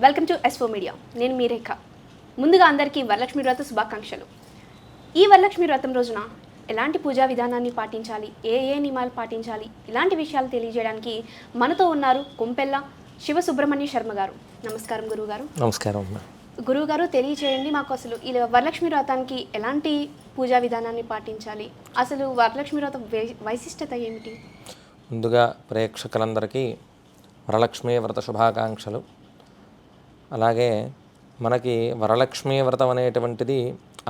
Welcome to ఎస్ఫో media. నేను మీ రేఖ. ముందుగా అందరికీ వరలక్ష్మి వ్రత శుభాకాంక్షలు. ఈ వరలక్ష్మి వ్రతం రోజున ఎలాంటి పూజా విధానాన్ని పాటించాలి, ఏ నియమాలు పాటించాలి, ఇలాంటి విషయాలు తెలియజేయడానికి మనతో ఉన్నారు కొంపెల్ల శివ సుబ్రహ్మణ్య శర్మ గారు. నమస్కారం గురువుగారు. నమస్కారం. గురువుగారు, తెలియచేయండి మాకు అసలు ఈ వరలక్ష్మి వ్రతానికి ఎలాంటి పూజా విధానాన్ని పాటించాలి, అసలు వరలక్ష్మి వ్రతం వైశిష్టత ఏమిటి? ముందుగా ప్రేక్షకులందరికీ వరలక్ష్మీ వ్రత శుభాకాంక్షలు. అలాగే మనకి వరలక్ష్మీ వ్రతం అనేటువంటిది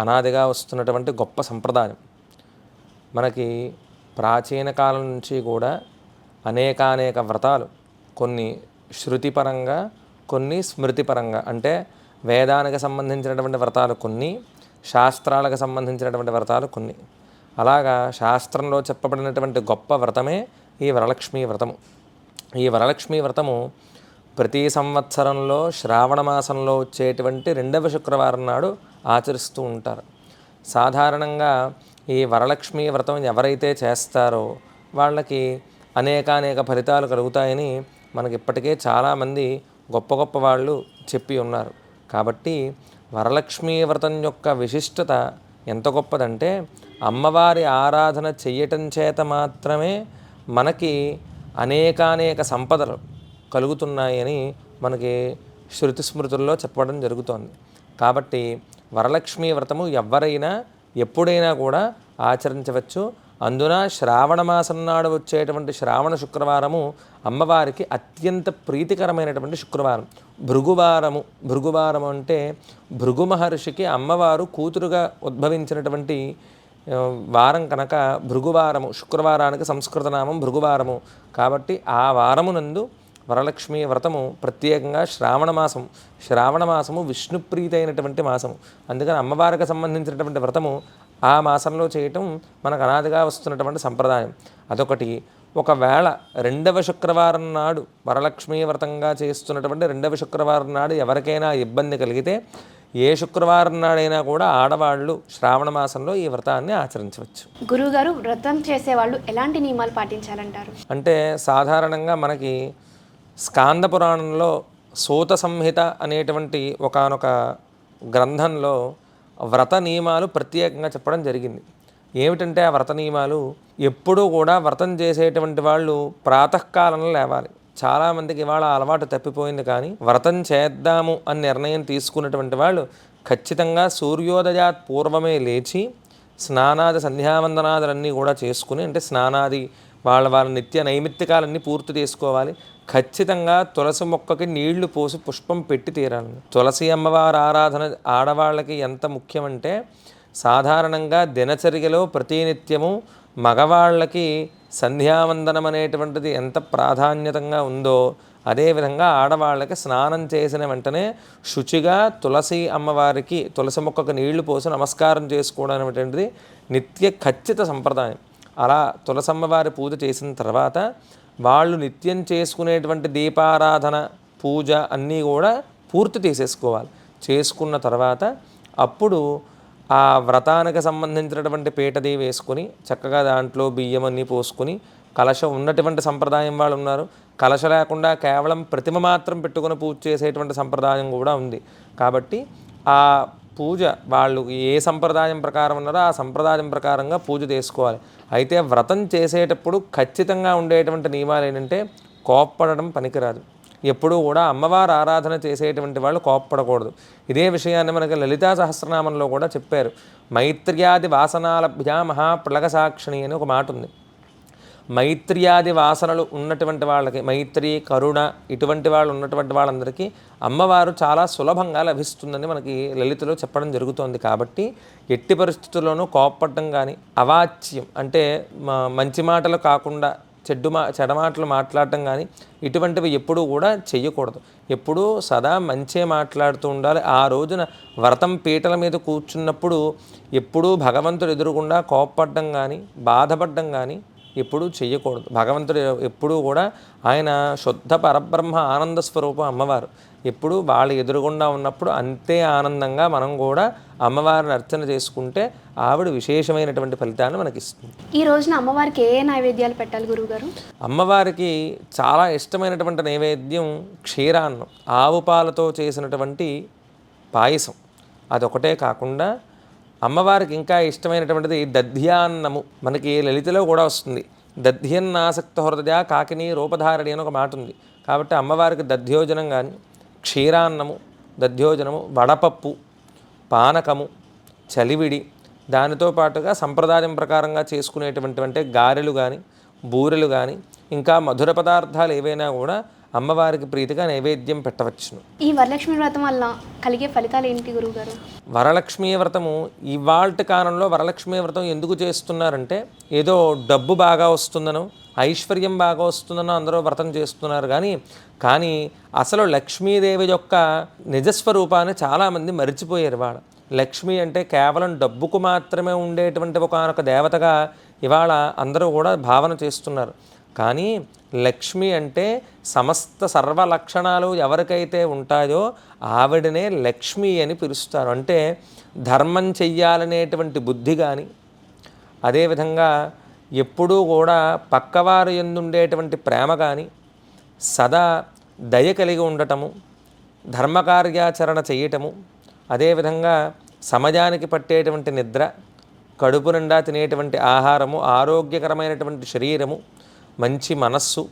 అనాదిగా వస్తున్నటువంటి గొప్ప సంప్రదాయం. మనకి ప్రాచీన కాలం నుంచి కూడా అనేక వ్రతాలు, కొన్ని శృతిపరంగా, కొన్ని స్మృతిపరంగా, అంటే వేదానికి సంబంధించినటువంటి వ్రతాలు కొన్ని, శాస్త్రాలకు సంబంధించినటువంటి వ్రతాలు కొన్ని. అలాగా శాస్త్రంలో చెప్పబడినటువంటి గొప్ప వ్రతమే ఈ వరలక్ష్మీ వ్రతము. ఈ వరలక్ష్మీ వ్రతము ప్రతి సంవత్సరంలో శ్రావణ మాసంలో వచ్చేటువంటి 2వ శుక్రవారం నాడు ఆచరిస్తూ ఉంటారు. సాధారణంగా ఈ వరలక్ష్మీ వ్రతం ఎవరైతే చేస్తారో వాళ్ళకి అనేక ఫలితాలు కలుగుతాయని మనకి ఇప్పటికే చాలామంది గొప్ప వాళ్ళు చెప్పి ఉన్నారు. కాబట్టి వరలక్ష్మీ వ్రతం యొక్క విశిష్టత ఎంత గొప్పదంటే, అమ్మవారి ఆరాధన చెయ్యటం చేత మాత్రమే మనకి అనేక సంపదలు కలుగుతున్నాయని మనకి శృతి స్మృతుల్లో చెప్పడం జరుగుతోంది. కాబట్టి వరలక్ష్మీ వ్రతము ఎవరైనా ఎప్పుడైనా కూడా ఆచరించవచ్చు. అందున శ్రావణ మాసం నాడు వచ్చేటువంటి శ్రావణ శుక్రవారము అమ్మవారికి అత్యంత ప్రీతికరమైనటువంటి శుక్రవారం. భృగువారము అంటే భృగు మహర్షికి అమ్మవారు కూతురుగా ఉద్భవించినటువంటి వారం కనుక భృగువారము, శుక్రవారానికి సంస్కృత నామం భృగువారము. కాబట్టి ఆ వారమునందు వరలక్ష్మీ వ్రతము ప్రత్యేకంగా శ్రావణ మాసము విష్ణుప్రీతి అయినటువంటి మాసము. అందుకని అమ్మవారికి సంబంధించినటువంటి వ్రతము ఆ మాసంలో చేయటం మనకు అనాదిగా వస్తున్నటువంటి సంప్రదాయం. అదొకటి. ఒకవేళ 2వ శుక్రవారం నాడు వరలక్ష్మీ వ్రతంగా చేస్తున్నటువంటి 2వ శుక్రవారం నాడు ఎవరికైనా ఇబ్బంది కలిగితే ఏ శుక్రవారం నాడైనా కూడా ఆడవాళ్ళు శ్రావణ మాసంలో ఈ వ్రతాన్ని ఆచరించవచ్చు. గురువుగారు, వ్రతం చేసేవాళ్ళు ఎలాంటి నియమాలు పాటించాలంటారు? అంటే సాధారణంగా మనకి స్కాంద పురాణంలో సూత సంహిత అనేటువంటి ఒకానొక గ్రంథంలో వ్రత నియమాలు ప్రత్యేకంగా చెప్పడం జరిగింది. ఏమిటంటే ఆ వ్రత నియమాలు, ఎప్పుడూ కూడా వ్రతం చేసేటువంటి వాళ్ళు ప్రాతకాలంలో లేవాలి. చాలామందికి ఇవాళ అలవాటు తప్పిపోయింది. కానీ వ్రతం చేద్దాము అని నిర్ణయం తీసుకున్నటువంటి వాళ్ళు ఖచ్చితంగా సూర్యోదయాత్ పూర్వమే లేచి స్నానాది సంధ్యావందనాదులన్నీ కూడా చేసుకుని, అంటే స్నానాది వాళ్ళ నిత్య నైమిత్తికాలన్నీ పూర్తి చేసుకోవాలి. ఖచ్చితంగా తులసి మొక్కకి నీళ్లు పోసి పుష్పం పెట్టి తీరాలి. తులసి అమ్మవారి ఆరాధన ఆడవాళ్ళకి ఎంత ముఖ్యమంటే, సాధారణంగా దినచర్యలో ప్రతినిత్యము మగవాళ్ళకి సంధ్యావందనం అనేటువంటిది ఎంత ప్రాధాన్యతంగా ఉందో, అదేవిధంగా ఆడవాళ్ళకి స్నానం చేసిన వెంటనే శుచిగా తులసి అమ్మవారికి, తులసి మొక్కకు నీళ్లు పోసి నమస్కారం చేసుకోవడం అనేటువంటిది నిత్య ఖచ్చిత సంప్రదాయం. అలా తులసమ్మవారి పూజ చేసిన తర్వాత వాళ్ళు నిత్యం చేసుకునేటువంటి దీపారాధన, పూజ అన్నీ కూడా పూర్తి చేసేసుకోవాలి. చేసుకున్న తర్వాత అప్పుడు ఆ వ్రతానికి సంబంధించినటువంటి పీటది వేసుకొని చక్కగా దాంట్లో బియ్యం అన్నీ పోసుకొని, కలశం ఉన్నటువంటి సంప్రదాయం వాళ్ళు ఉన్నారు. కలశ లేకుండా కేవలం ప్రతిమ మాత్రం పెట్టుకుని పూజ చేసేటువంటి సంప్రదాయం కూడా ఉంది. కాబట్టి ఆ పూజ వాళ్ళు ఏ సంప్రదాయం ప్రకారం ఉన్నారో ఆ సంప్రదాయం ప్రకారంగా పూజ చేసుకోవాలి. అయితే వ్రతం చేసేటప్పుడు ఖచ్చితంగా ఉండేటువంటి నియమాలు ఏంటంటే, కోప్పడడం పనికిరాదు. ఎప్పుడూ కూడా అమ్మవారు ఆరాధన చేసేటువంటి వాళ్ళు కోప్పడకూడదు. ఇదే విషయాన్ని మనకి లలితా సహస్రనామంలో కూడా చెప్పారు. మైత్ర్యాది వాసనాలభ్యా మహాప్రళగ సాక్షిణి అని ఒక మాట ఉంది. మైత్ర్యాది వాసనలు ఉన్నటువంటి వాళ్ళకి, మైత్రి, కరుణ ఇటువంటి వాళ్ళు ఉన్నటువంటి వాళ్ళందరికీ అమ్మవారు చాలా సులభంగా లభిస్తుందని మనకి లలితలో చెప్పడం జరుగుతోంది. కాబట్టి ఎట్టి పరిస్థితుల్లోనూ కోప్పడటం కానీ, అవాచ్యం అంటే మంచి మాటలు కాకుండా చెడమాటలు మాట్లాడటం కానీ ఇటువంటివి ఎప్పుడూ కూడా చెయ్యకూడదు. ఎప్పుడూ సదా మంచే మాట్లాడుతూ ఉండాలి. ఆ రోజున వ్రతం పీటల మీద కూర్చున్నప్పుడు ఎప్పుడూ భగవంతుడు ఎదురుగుండా కోప్పడడం కానీ, బాధపడడం కానీ ఎప్పుడూ చెయ్యకూడదు. భగవంతుడు ఎప్పుడూ కూడా ఆయన శుద్ధ పరబ్రహ్మ ఆనంద స్వరూపం అమ్మవారు. ఎప్పుడు వాళ్ళు ఎదురుగుండా ఉన్నప్పుడు అంతే ఆనందంగా మనం కూడా అమ్మవారిని అర్చన చేసుకుంటే ఆవిడ విశేషమైనటువంటి ఫలితాన్ని మనకిస్తుంది. ఈ రోజున అమ్మవారికి ఏ నైవేద్యాలు పెట్టాలి గురువుగారు? అమ్మవారికి చాలా ఇష్టమైనటువంటి నైవేద్యం క్షీరాన్నం, ఆవు పాలతో చేసినటువంటి పాయసం. అదొకటే కాకుండా అమ్మవారికి ఇంకా ఇష్టమైనటువంటిది దధ్యాన్నము. మనకి లలితలో కూడా వస్తుంది, దధ్యన్నాసక్త హృదయ కాకిని రూపధారణి అని ఒక మాట ఉంది. కాబట్టి అమ్మవారికి దధ్యోజనం కానీ, క్షీరాన్నము, దధ్యోజనము, వడపప్పు, పానకము, చలివిడి, దానితో పాటుగా సంప్రదాయం ప్రకారంగా చేసుకునేటువంటి గారెలు కానీ, బూరెలు కానీ, ఇంకా మధుర పదార్థాలు ఏవైనా కూడా అమ్మవారికి ప్రీతిగా నైవేద్యం పెట్టవచ్చును. ఈ వరలక్ష్మి వ్రతం వల్ల కలిగే ఫలితాలు ఏంటి గురువుగారు? వరలక్ష్మీ వ్రతము ఇవాల్టి కాలంలో వరలక్ష్మీ వ్రతం ఎందుకు చేస్తున్నారంటే ఏదో డబ్బు బాగా వస్తుందనో, ఐశ్వర్యం బాగా వస్తుందనో అందరూ వ్రతం చేస్తున్నారు. కానీ అసలు లక్ష్మీదేవి యొక్క నిజస్వరూపాన్ని చాలామంది మరిచిపోయారు. ఇవాళ లక్ష్మి అంటే కేవలం డబ్బుకు మాత్రమే ఉండేటువంటి ఒకనొక దేవతగా ఇవాళ అందరూ కూడా భావన చేస్తున్నారు. కానీ లక్ష్మి అంటే సమస్త సర్వ లక్షణాలు ఎవరికైతే ఉంటాయో ఆవిడనే లక్ష్మి అని పిలుస్తారు. అంటే ధర్మం చెయ్యాలనేటువంటి బుద్ధి కానీ, అదేవిధంగా ఎప్పుడూ కూడా పక్కవారు ఎందుండేటువంటి ప్రేమ కానీ, సదా దయ కలిగి ఉండటము, ధర్మకార్యాచరణ చేయటము, అదేవిధంగా సమయానికి పట్టేటువంటి నిద్ర, కడుపు నిండా తినేటువంటి ఆహారము, ఆరోగ్యకరమైనటువంటి శరీరము, మంచి మనస్సు,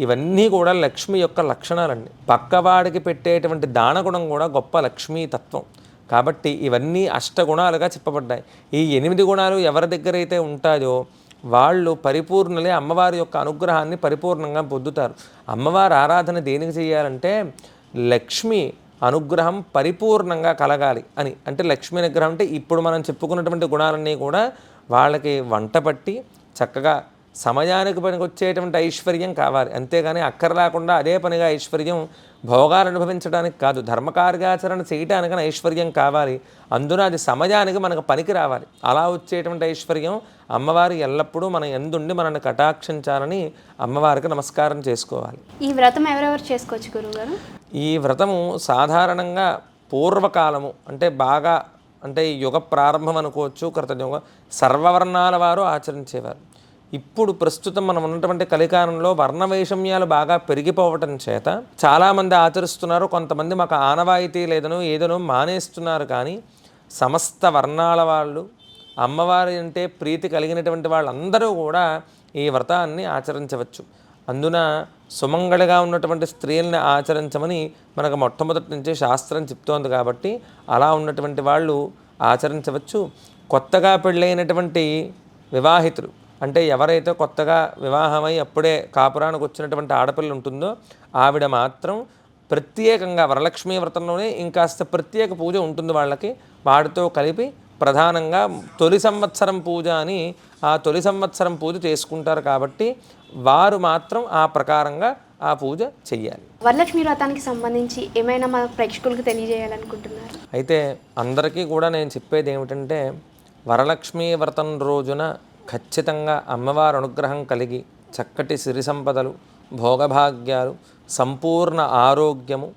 ఇవన్నీ కూడా లక్ష్మి యొక్క లక్షణాలండి. పక్కవాడికి పెట్టేటువంటి దానగుణం కూడా గొప్ప లక్ష్మీ తత్వం. కాబట్టి ఇవన్నీ అష్టగుణాలుగా చెప్పబడ్డాయి. ఈ 8 గుణాలు ఎవరి దగ్గర అయితే ఉంటాయో వాళ్ళు పరిపూర్ణలే, అమ్మవారి యొక్క అనుగ్రహాన్ని పరిపూర్ణంగా పొందుతారు. అమ్మవారి ఆరాధన దేనికి చేయాలంటే లక్ష్మి అనుగ్రహం పరిపూర్ణంగా కలగాలి అని. అంటే లక్ష్మీ అనుగ్రహం అంటే ఇప్పుడు మనం చెప్పుకున్నటువంటి గుణాలన్నీ కూడా వాళ్ళకి వంట పట్టి చక్కగా సమయానికి పనికొచ్చేటువంటి ఐశ్వర్యం కావాలి. అంతేగాని అక్కర్లేకుండా అదే పనిగా ఐశ్వర్యం భోగాలు అనుభవించడానికి కాదు, ధర్మకార్యాచరణ చేయటానికని ఐశ్వర్యం కావాలి. అందున అది సమయానికి మనకు పనికి రావాలి. అలా వచ్చేటువంటి ఐశ్వర్యం అమ్మవారి ఎల్లప్పుడూ మన ఎందుండి మనల్ని కటాక్షించాలని అమ్మవారికి నమస్కారం చేసుకోవాలి. ఈ వ్రతం ఎవరెవరు చేసుకోవచ్చు గురువుగారు? ఈ వ్రతము సాధారణంగా పూర్వకాలము అంటే యుగ ప్రారంభం అనుకోవచ్చు, కృతయుగ సర్వవర్ణాల వారు ఆచరించేవారు. ఇప్పుడు ప్రస్తుతం మనం ఉన్నటువంటి కలికాలంలో వర్ణ వైషమ్యాలు బాగా పెరిగిపోవటం చేత చాలామంది ఆచరిస్తున్నారు. కొంతమంది మాకు ఆనవాయితీ లేదనో ఏదనో మానేస్తున్నారు. కానీ సమస్త వర్ణాల వాళ్ళు, అమ్మవారి అంటే ప్రీతి కలిగినటువంటి వాళ్ళందరూ కూడా ఈ వ్రతాన్ని ఆచరించవచ్చు. అందున సుమంగళిగా ఉన్నటువంటి స్త్రీల్ని ఆచరించమని మనకు మొట్టమొదటి నుంచే శాస్త్రం చెప్తోంది. కాబట్టి అలా ఉన్నటువంటి వాళ్ళు ఆచరించవచ్చు. కొత్తగా పెళ్ళైనటువంటి వివాహితులు అంటే ఎవరైతే కొత్తగా వివాహమై అప్పుడే కాపురానికి వచ్చినటువంటి ఆడపిల్ల ఉంటుందో ఆవిడ మాత్రం ప్రత్యేకంగా వరలక్ష్మీ వ్రతంలోనే ఇంకాస్త ప్రత్యేక పూజ ఉంటుంది వాళ్ళకి. వాటితో కలిపి ప్రధానంగా తొలి సంవత్సరం పూజ అని ఆ తొలి సంవత్సరం పూజ చేసుకుంటారు. కాబట్టి వారు మాత్రం ఆ ప్రకారంగా ఆ పూజ చెయ్యాలి. వరలక్ష్మి వ్రతానికి సంబంధించి ఏమైనా మన ప్రేక్షకులకు తెలియజేయాలనుకుంటున్నారు? అయితే అందరికీ కూడా నేను చెప్పేది ఏమిటంటే వరలక్ష్మీ వ్రతం రోజున ఖచ్చితంగా అమ్మవారి అనుగ్రహం కలిగి చక్కటి సిరి సంపదలు, భోగభాగ్యాలు, సంపూర్ణ ఆరోగ్యము,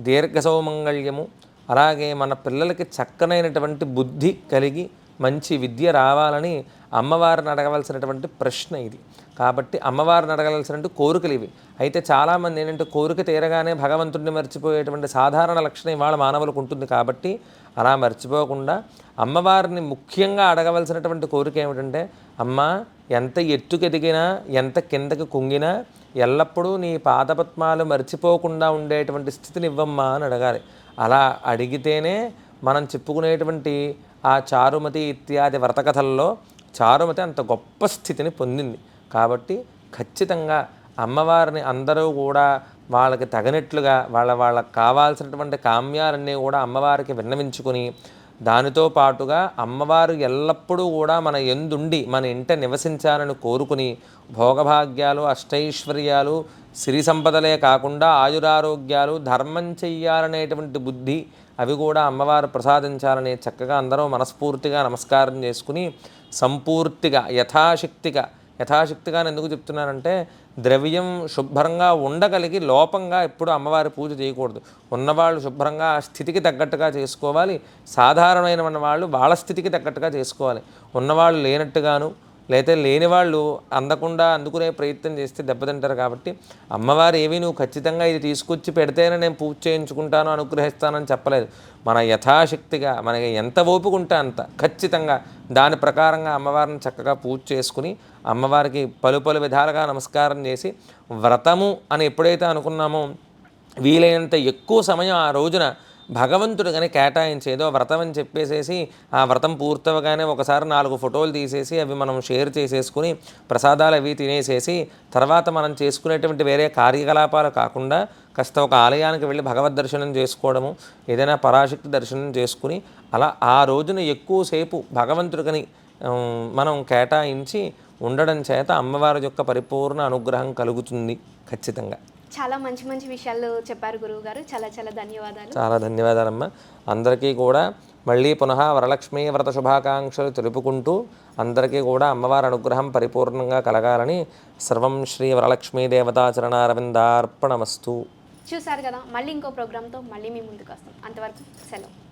దీర్ఘ సౌమంగళ్యము, అలాగే మన పిల్లలకి చక్కనైనటువంటి బుద్ధి కలిగి మంచి విద్య రావాలని అమ్మవారిని అడగవలసినటువంటి ప్రశ్న ఇది. కాబట్టి అమ్మవారిని అడగవలసినటువంటి కోరికలు ఇవి. అయితే చాలామంది ఏంటంటే కోరిక తీరగానే భగవంతుడిని మర్చిపోయేటువంటి సాధారణ లక్షణం ఇవాళ మానవులకు ఉంటుంది. కాబట్టి అలా మర్చిపోకుండా అమ్మవారిని ముఖ్యంగా అడగవలసినటువంటి కోరిక ఏమిటంటే, అమ్మ ఎంత ఎత్తుకెదిగినా ఎంత కిందకి కుంగినా ఎల్లప్పుడూ నీ పాదపద్మాలు మర్చిపోకుండా ఉండేటువంటి స్థితిని ఇవ్వమ్మా అని అడగాలి. అలా అడిగితేనే మనం చెప్పుకునేటువంటి ఆ చారుమతి ఇత్యాది వ్రతకథల్లో చారుమతి అంత గొప్ప స్థితిని పొందింది. కాబట్టి ఖచ్చితంగా అమ్మవారిని అందరూ కూడా వాళ్ళకి తగినట్లుగా వాళ్ళకి కావాల్సినటువంటి కామ్యాలన్నీ కూడా అమ్మవారికి విన్నవించుకొని, దానితో పాటుగా అమ్మవారు ఎల్లప్పుడూ కూడా మన ఎందుండి మన ఇంట నివసించాలని కోరుకుని భోగభాగ్యాలు, అష్టైశ్వర్యాలు, సిరి సంపదలే కాకుండా ఆయురారోగ్యాలు, ధర్మం చెయ్యాలనేటువంటి బుద్ధి అవి కూడా అమ్మవారు ప్రసాదించాలని చక్కగా అందరూ మనస్ఫూర్తిగా నమస్కారం చేసుకుని సంపూర్తిగా యథాశక్తిగా యథాశక్తిగా ఎందుకు చెప్తున్నానంటే ద్రవ్యం శుభ్రంగా ఉండగలిగి లోపంగా ఎప్పుడు అమ్మవారి పూజ చేయకూడదు. ఉన్నవాళ్ళు శుభ్రంగా ఆ స్థితికి తగ్గట్టుగా చేసుకోవాలి. సాధారణమైన వాళ్ళు వాళ్ళ స్థితికి తగ్గట్టుగా చేసుకోవాలి. ఉన్నవాళ్ళు లేనట్టుగాను లేతే లేని వాళ్ళు అందకుండా అందుకునే ప్రయత్నం చేస్తే దెబ్బతింటారు. కాబట్టి అమ్మవారు ఏవి నువ్వు ఖచ్చితంగా ఇది తీసుకొచ్చి పెడితేనే నేను పూజ చేయించుకుంటాను అనుగ్రహిస్తానని చెప్పలేదు. మన యథాశక్తిగా మనకి ఎంత ఓపిక ఉంటే అంత ఖచ్చితంగా దాని ప్రకారంగా అమ్మవారిని చక్కగా పూజ చేసుకుని అమ్మవారికి పలు పలు విధాలుగా నమస్కారం చేసి వ్రతము అని ఎప్పుడైతే అనుకున్నామో వీలైనంత ఎక్కువ సమయం ఆ రోజున భగవంతుడు కానీ కేటాయించేదో వ్రతం అని చెప్పేసేసి ఆ వ్రతం పూర్తవగానే ఒకసారి 4 ఫోటోలు తీసేసి అవి మనం షేర్ చేసేసుకుని ప్రసాదాలు అవి తినేసేసి తర్వాత మనం చేసుకునేటువంటి వేరే కార్యకలాపాలు కాకుండా కాస్త ఒక ఆలయానికి వెళ్ళి భగవద్ దర్శనం చేసుకోవడము, ఏదైనా పరాశక్తి దర్శనం చేసుకుని అలా ఆ రోజున ఎక్కువసేపు భగవంతుడికని మనం కేటాయించి ఉండడం చేత అమ్మవారి యొక్క పరిపూర్ణ అనుగ్రహం కలుగుతుంది ఖచ్చితంగా. చాలా మంచి మంచి విషయాలు చెప్పారు గురువుగారు. చాలా చాలా ధన్యవాదాలు. చాలా ధన్యవాదాలమ్మా. అందరికీ కూడా మళ్ళీ పునః వరలక్ష్మీ వ్రత శుభాకాంక్షలు తెలుపుకుంటూ అందరికీ కూడా అమ్మవారి అనుగ్రహం పరిపూర్ణంగా కలగాలని సర్వం శ్రీ వరలక్ష్మీ దేవతా చరణారవిందార్పణమస్తు. చూసారు కదా, మళ్ళీ ఇంకో ప్రోగ్రామ్తో మళ్ళీ మీ ముందుకు వస్తాం. అంతవరకు సెలవు.